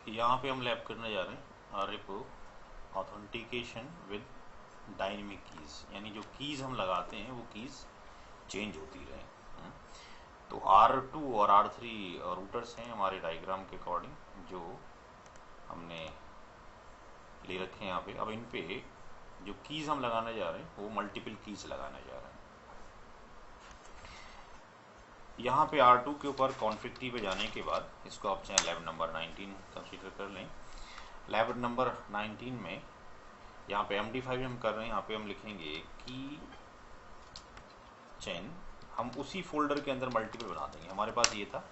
यहाँ पे हम लैब करने जा रहे हैं repo authentication with dynamic keys, यानी जो कीज़ हम लगाते हैं वो कीज़ चेंज होती रहे। तो R2 और R3 रूटर्स हैं हमारे डायग्राम के अकॉर्डिंग जो हमने ले रखे हैं यहाँ पे। अब इन पे जो कीज़ हम लगाने जा रहे हैं वो मल्टीपल कीज़ लगाने जा रहे हैं। यहाँ पे R2 के ऊपर कॉन्फिग टी पे जाने के बाद इसको आप चाहे लैब नंबर 19 कंसीडर कर लें। लैब नंबर 19 में यहाँ पे MD5 हम कर रहे हैं। यहाँ पे हम लिखेंगे की चेन, हम उसी फोल्डर के अंदर मल्टीपल बना देंगे। हमारे पास ये था,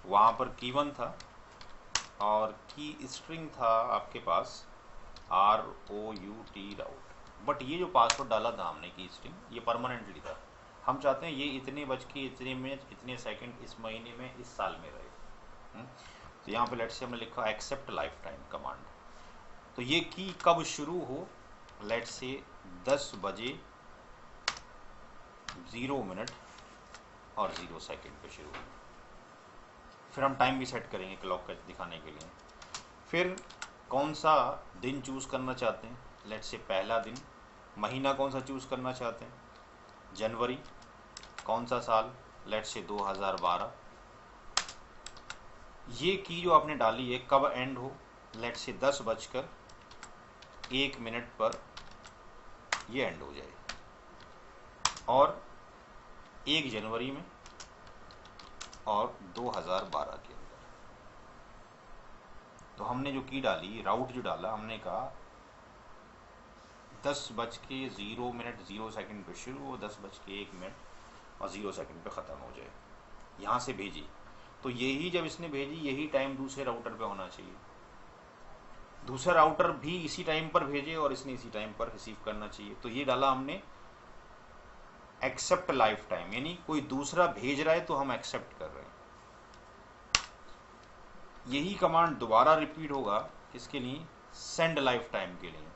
वहाँ पर की1 था और की स्ट्रिंग था आपके पास ROUT राउट। बट ये जो पासवर्ड डाला था हमने की स्ट्रिंग, ये परमानेंटली था। हम चाहते हैं ये इतने बज के इतने मिनट इतने सेकंड इस महीने में इस साल में रहे। तो यहाँ पे लेट्स से हमने लिखा एक्सेप्ट लाइफ टाइम कमांड। तो ये की कब शुरू हो, लेट्स से 10 बजे 0 मिनट और 0 सेकंड पे शुरू हो। फिर हम टाइम भी सेट करेंगे क्लॉक का दिखाने के लिए। फिर कौन सा दिन चूज़ करना चाहते हैं, लेट्स से पहला दिन। महीना कौन सा चूज़ करना चाहते हैं, जनवरी। कौन सा साल, लेट्स से 2012। ये की जो आपने डाली है कब एंड हो, लेट्स से 10:01 पर ये एंड हो जाए, और 1 जनवरी में और 2012 के अंदर। तो हमने जो की डाली, राउट जो डाला, हमने कहा 10:0 0 सेकंड पे शुरू हो, 10:01 और 0 सेकंड पे ख़त्म हो जाए। यहाँ से भेजी, तो यही जब इसने भेजी यही टाइम दूसरे राउटर पे होना चाहिए। दूसरा राउटर भी इसी टाइम पर भेजे और इसने इसी टाइम पर रिसीव करना चाहिए। तो ये डाला हमने एक्सेप्ट लाइफ टाइम, यानी कोई दूसरा भेज रहा है तो हम एक्सेप्ट कर रहे हैं। यही कमांड दोबारा रिपीट होगा किसके लिए, सेंड लाइफ टाइम के लिए।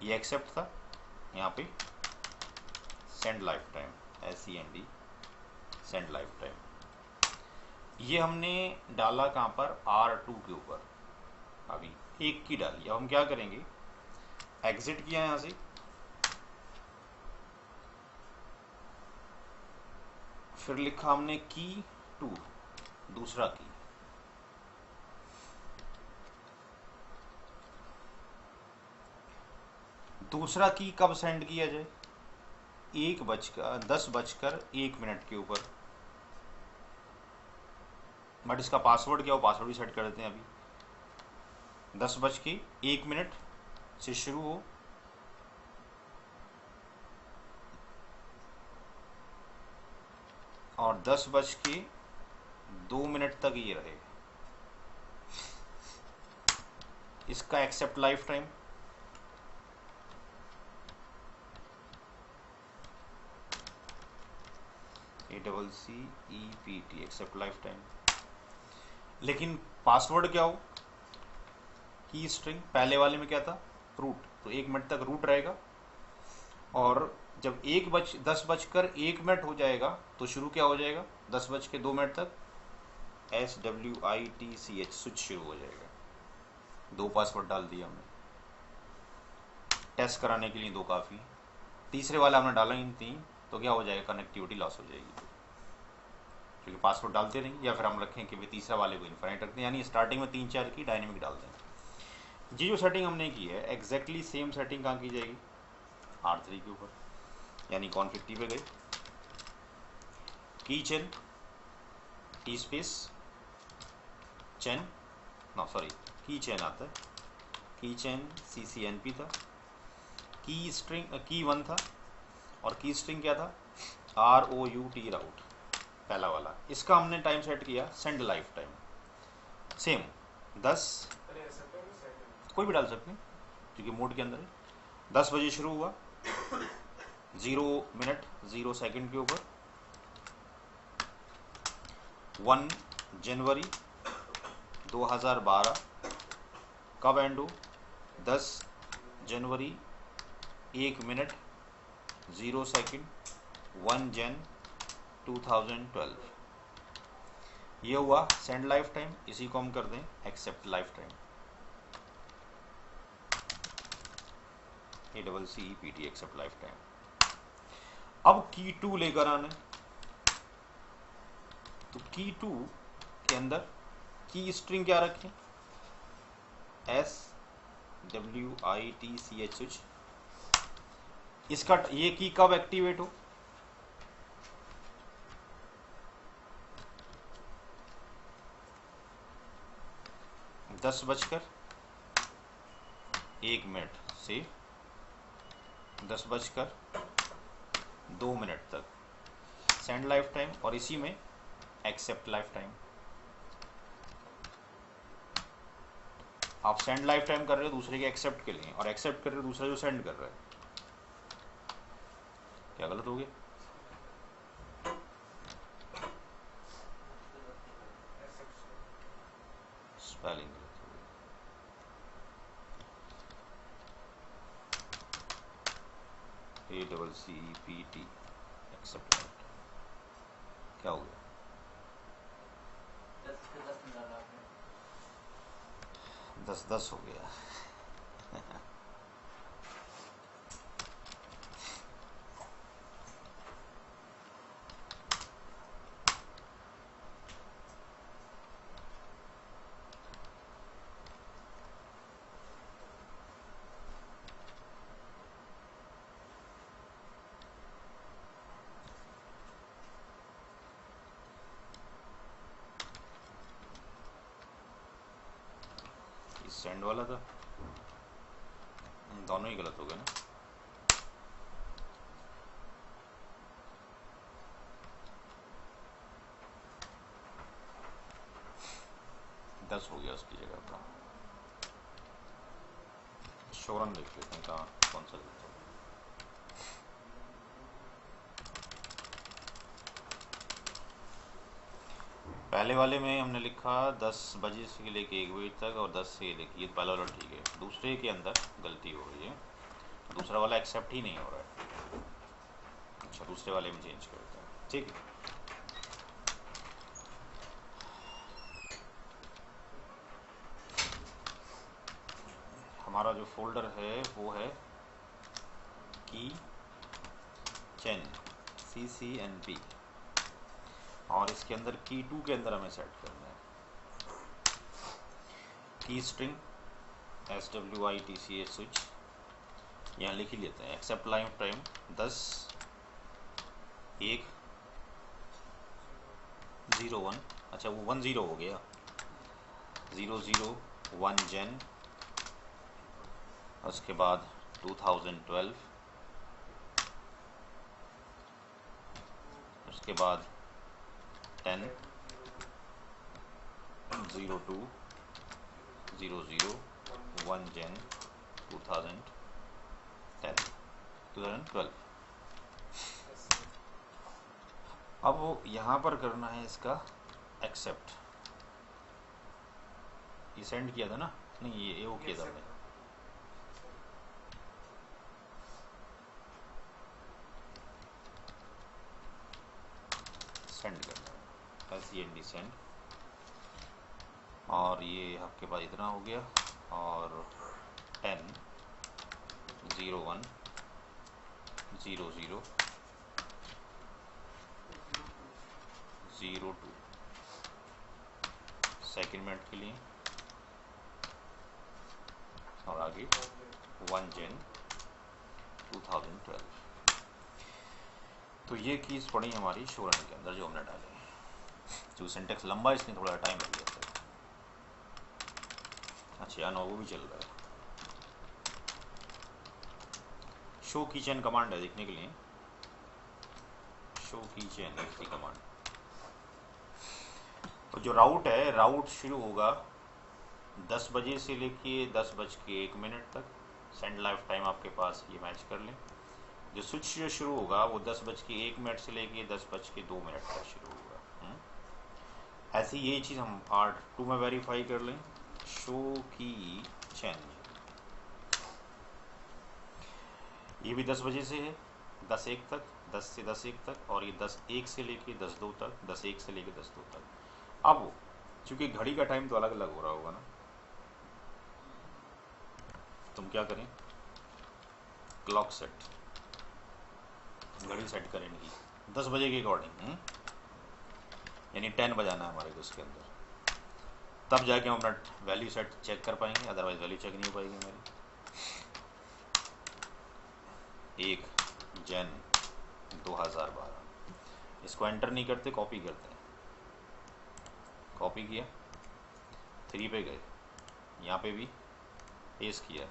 ये एक्सेप्ट था, यहाँ पे send life time, SEND send life time. ये हमने डाला कहाँ पर, R2 के ऊपर। अभी एक की डाली। अब हम क्या करेंगे, एग्जिट किया यहाँ से, फिर लिखा हमने की2 दूसरा की। दूसरा की कब सेंड किया जाए, 10:01 के ऊपर। बट इसका पासवर्ड क्या हो, पासवर्ड भी सेट कर देते हैं। अभी 10:01 से शुरू हो और 10:02 तक ये रहे। इसका accept lifetime, ACCEPT accept lifetime. लेकिन पासवर्ड क्या हो, की स्ट्रिंग। पहले वाले में क्या था, रूट, तो 1 मिनट तक रूट रहेगा। और जब 10:01 हो जाएगा तो शुरू क्या हो जाएगा, 10:02 तक SWITCH स्विच शुरू हो जाएगा। 2 पासवर्ड डाल दिया हमने, टेस्ट कराने के लिए 2 काफ़ी। तीसरे वाला हमने डाला इन 3, तो क्या हो जाएगा, कनेक्टिविटी लॉस हो जाएगी, क्योंकि पासवर्ड डालते नहीं। या फिर हम रखें कि भाई तीसरा वाले को इन्फिनिट रखते हैं, यानी स्टार्टिंग में 3-4 की डायनेमिक डालते हैं। जी जो सेटिंग हमने की है एग्जैक्टली सेम सेटिंग कहाँ की जाएगी, R3 के ऊपर। यानी कॉन्फिग टी पे गए, key chain T space chain, no sorry key chain आता है, की चेन CCNP था, की स्ट्रिंग की1 था, और की स्ट्रिंग क्या था, ROUT राउट पहला वाला। इसका हमने टाइम सेट किया सेंड लाइफ टाइम, सेम 10, कोई भी डाल सकते हैं क्योंकि मोड के अंदर है। 10 बजे शुरू हुआ, 0 मिनट 0 सेकंड के ऊपर, 1 जनवरी 2012 कब एंड हो, 10 जनवरी 1 मिनट 0 सेकंड 1 जन 2012। ये हुआ सेंड लाइफ टाइम। इसी को हम कर दें accept lifetime, ACCEPT accept lifetime. अब की 2 लेकर आना, तो की 2 के अंदर की स्ट्रिंग क्या रखें, SWITCH स्विच। इसका ये की कब एक्टिवेट हो, दस बजकर 1 मिनट से 10 बजकर 2 मिनट तक सेंड लाइफ टाइम, और इसी में एक्सेप्ट लाइफ टाइम। आप सेंड लाइफ टाइम कर रहे हो दूसरे के एक्सेप्ट के लिए, और एक्सेप्ट कर रहे हो दूसरा जो सेंड कर रहा है। क्या गलत हो गया? स्पेलिंग गलत हो गया। ACCEPT accept lifetime. क्या हो गया? 10 हो गया। सेंड वाला था, दोनों ही गलत हो गए ना। दस हो गया उसकी जगह पर। शोरन देख लेते हैं कहाँ कौन सा गलत हो गया। पहले वाले में हमने लिखा 10 बजे से लेके 1 बजे तक, और 10 से लेके, पहला वाला ठीक है। दूसरे के अंदर गलती हो रही है, दूसरा वाला एक्सेप्ट ही नहीं हो रहा है। अच्छा, दूसरे वाले में चेंज करते हैं, ठीक है। हमारा जो फोल्डर है वो है की चेन CCNP, और इसके अंदर की 2 के अंदर हमें सेट करना है की स्ट्रिंग SWITCH स्विच। यहाँ लिख ही लेते हैं एक्सेप्ट लाइफ टाइम 10:01। अच्छा, वो 10 हो गया, 001 जन, उसके बाद 2012, उसके बाद 10:02:00:1 जन 2012। अब वो यहाँ पर करना है इसका एक्सेप्ट। ये सेंड किया था ना, नहीं ये वो किया था हमने। सेंड करना है SEND सेंड, और ये आपके पास इतना हो गया, और 10:01:00:02 सेकेंड मिनट के लिए, और आगे 1 जन 2012। तो ये कीज पड़ी हमारी शोरन के अंदर जो हमने डाले हैं। जो सिंटेक्स लंबा है इसलिए थोड़ा टाइम लग जाता है। अच्छा, नो वो भी चल रहा है। शो की चेन कमांड है देखने के लिए, शो की चेन इसकी कमांड। तो जो राउट है, राउट शुरू होगा 10 बजे से लेके 10:01 तक। सेंड लाइफ टाइम आपके पास ये मैच कर लें। जो स्विच शुरू होगा वो 10:01 से लेके 10:02 तक शुरू होगा। ऐसी ये चीज़ हम पार्ट 2 में वेरीफाई कर लें। शो की चेन, ये भी 10 बजे से है 10:01 तक, 10 से 10:01 तक, और ये 10:01 से लेके 10:02 तक, 10:01 से लेके 10:02 तक। अब चूंकि घड़ी का टाइम तो अलग अलग हो रहा होगा ना, तुम क्या करें, क्लॉक सेट, घड़ी सेट करें इनकी 10 बजे के अकॉर्डिंग, यानी 10 बजाना है हमारे को इसके अंदर, तब जाके हम अपना वैल्यू सेट चेक कर पाएंगे, अदरवाइज वैल्यू चेक नहीं हो पाएगी हमारी। 1 जन 2012, इसको एंटर नहीं करते, कॉपी करते हैं, कॉपी किया, 3 पे गए, यहाँ पे भी पेस्ट किया,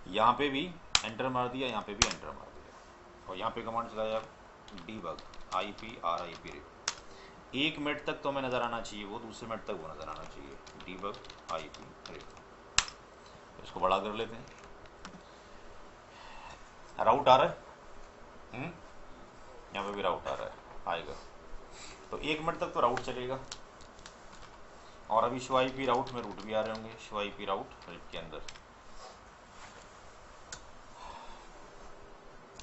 यहाँ पे भी एंटर मार दिया, यहाँ पे भी एंटर मार दिया, और यहाँ पे कमांड चलाया debug IPRIP। 1 मिनट तक तो हमें नज़र आना चाहिए वो, दूसरे मिनट तक वो नज़र आना चाहिए, debug IPRIP। इसको बड़ा कर लेते हैं, राउट आ रहा है, यहाँ पे भी राउट आ रहा है, आएगा तो 1 मिनट तक तो राउट चलेगा। और अभी शो IP राउट में रूट भी आ रहे होंगे, शो IP राउट हेल्प के अंदर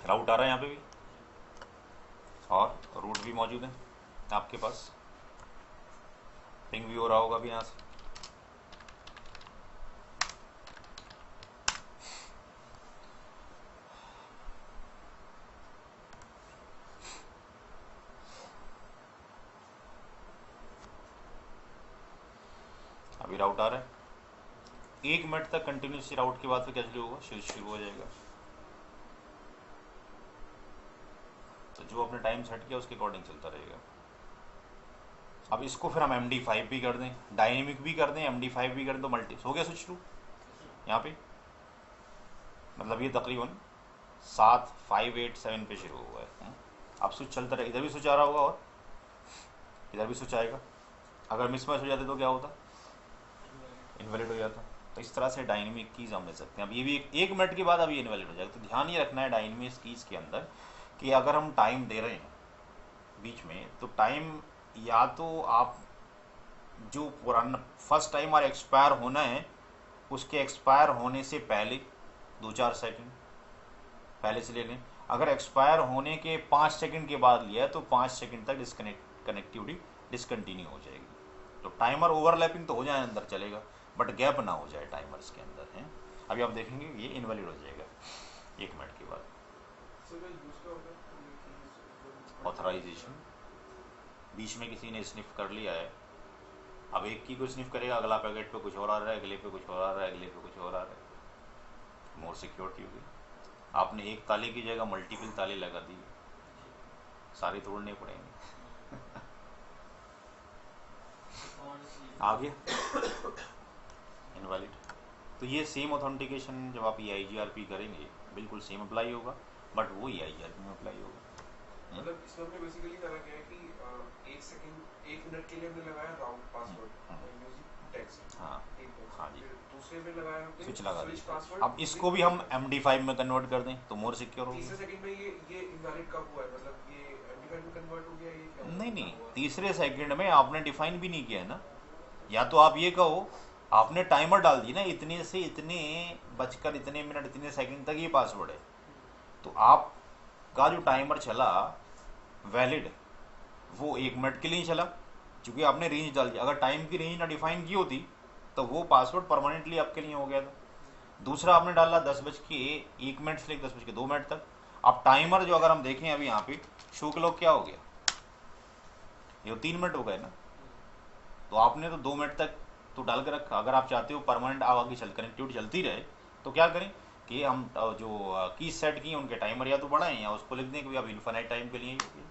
राउट आ रहा है यहाँ पे भी, और रूट भी मौजूद है आपके पास, पिंग भी हो रहा होगा अभी यहाँ से। अभी राउट आ रहा है, 1 मिनट तक कंटिन्यूसली राउट के बाद फिर क्या शुरू होगा, शुरू हो जाएगा। तो जो अपने टाइम सेट किया उसके अकॉर्डिंग चलता रहेगा। अब इसको फिर हम MD5 भी कर दें, डायनेमिक भी कर दें, MD5 भी कर दें, तो मल्टी हो गया स्विच टू यहाँ पे, मतलब ये तकरीबन 7:587 पे शुरू हुआ है। अब स्विच चलता रहेगा, इधर भी स्विच आ रहा होगा और इधर भी स्विच आएगा, अगर मिसमैच हो जाते तो क्या होता, इनवैलिड हो जाता। तो इस तरह से डायनेमिक कीज़ हम ले सकते हैं। अब ये भी 1 मिनट के बाद अब ये इनवैलिड हो जाएगा। तो ध्यान ये रखना है डायनेमिक कीज़ के अंदर कि अगर हम टाइम दे रहे हैं बीच में, तो टाइम या तो आप जो पुराना फर्स्ट टाइम और एक्सपायर होना है उसके एक्सपायर होने से पहले 2-4 सेकंड पहले से ले लें। अगर एक्सपायर होने के 5 सेकंड के बाद लिया है तो 5 सेकंड तक कनेक्टिविटी डिसकंटिन्यू हो जाएगी। तो टाइमर ओवरलैपिंग तो हो जाए अंदर चलेगा, बट गैप ना हो जाए टाइमर्स के अंदर है। अभी आप देखेंगे ये इनवैलिड हो जाएगा 1 मिनट के बाद। ऑथराइजेशन, बीच में किसी ने स्निफ कर लिया है, अब एक की को स्निफ करेगा, अगला पैकेट पे कुछ और आ रहा है, अगले पे कुछ और आ रहा है, अगले पे कुछ और आ रहा है, मोर सिक्योरिटी होगी। आपने एक ताले की जगह मल्टीपल ताले लगा दिए, सारे तोड़ने पड़ेंगे। आ गया इनवैलिड। तो ये सेम ऑथेंटिकेशन जब आप EIGRP करेंगे बिल्कुल सेम अप्लाई होगा, बट वो EIGRP में अप्लाई होगा। मतलब इसमें हमने बेसिकली करा क्या है कि 1 मिनट के लिए हमने लगाया राउंड पासवर्ड म्यूजिक टेक्स्ट, हाँ हाँ जी, दूसरे में लगाया हमने स्विच लगा स्विच दिया। पासवर्ड। अब इसको भी हम MD5 में कन्वर्ट कर दें तो मोर सिक्योर होगा। तीसरे सेकंड में ये इनवैलिड कब हुआ है, मतलब ये MD5 में कन्वर्ट हो गया, ये क्या हुआ? नहीं, तीसरे सेकंड में आपने डिफाइन भी नहीं किया है ना। या तो आप ये कहो आपने टाइमर डाल दी ना, इतने से इतने बजकर इतने मिनट इतने सेकंड तक ये पासवर्ड है, तो आपका जो टाइमर चला वैलिड वो 1 मिनट के लिए ही चला, क्योंकि आपने रेंज डाल दिया। अगर टाइम की रेंज ना डिफाइन की होती तो वो पासवर्ड परमानेंटली आपके लिए हो गया था। दूसरा आपने डाला 10:01 से लेकर 10:02 तक। अब टाइमर जो अगर हम देखें अभी यहाँ पे शो क्लॉक क्या हो गया, ये 3 मिनट हो गए ना, तो आपने तो 2 मिनट तक तो डाल के रखा। अगर आप चाहते हो परमानेंट आगे कनेक्टिविटी चलती रहे तो क्या करें कि हम जो की सेट की उनके टाइमर या तो बढ़ाएं या उसको लिख दें कि अभी इन्फिनिट टाइम के लिए ही होगी।